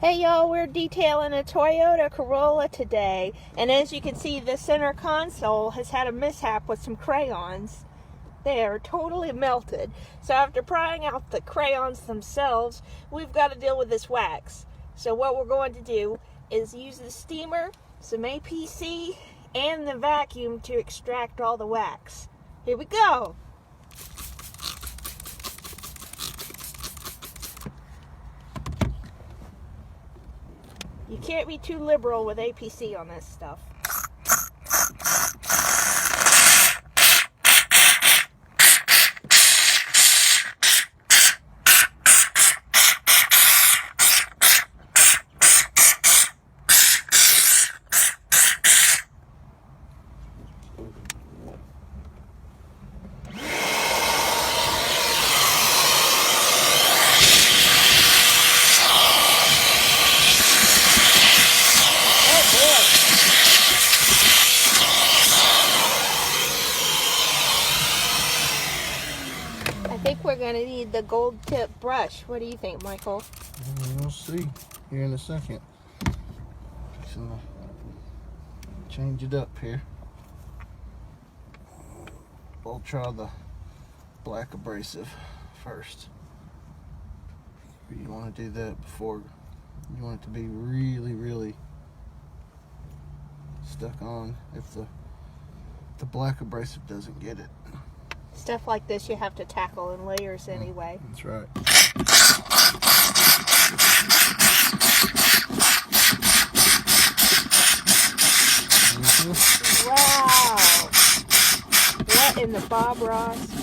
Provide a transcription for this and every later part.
Hey y'all, we're detailing a Toyota Corolla today, and as you can see, the center console has had a mishap with some crayons. They are totally melted. So after prying out the crayons themselves, we've got to deal with this wax. So what we're going to do is use the steamer, some APC, and the vacuum to extract all the wax. Here we go! You can't be too liberal with APC on this stuff. I think we're going to need the gold tip brush. What do you think, Michael? We'll see here in a second. So, change it up here. We'll try the black abrasive first. You want to do that before you want it to be really stuck on if the black abrasive doesn't get it. Stuff like this you have to tackle in layers anyway. That's right. Wow! What in the Bob Ross?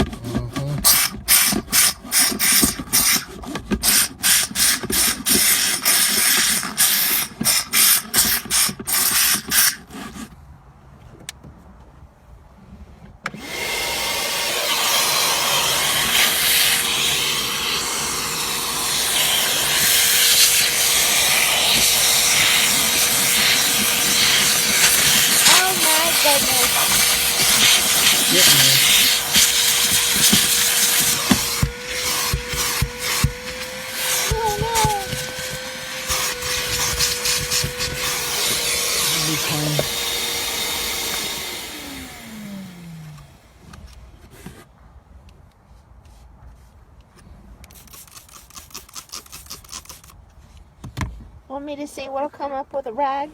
Want me to see what'll come up with a rag?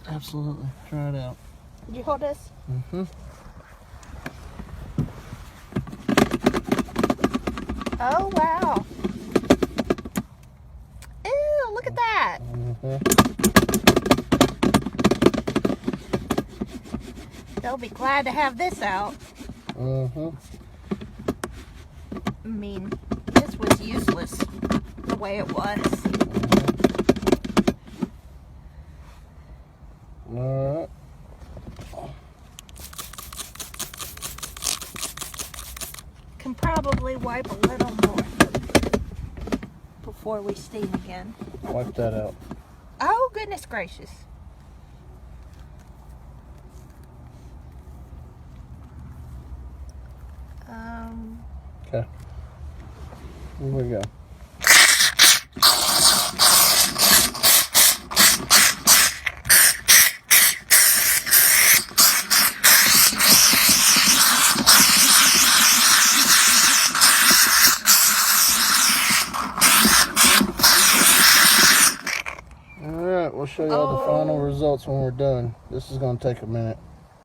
Absolutely. Try it out. Did you hold this? Mm-hmm. Oh, wow. Ew, look at that. Mm-hmm. They'll be glad to have this out. Mm-hmm. I mean, this was useless the way it was. Alright. Can probably wipe a little more before we steam again. Wipe that out. Oh, goodness gracious. Okay. Here we go. Alright, we'll show you all the final results when we're done. This is going to take a minute.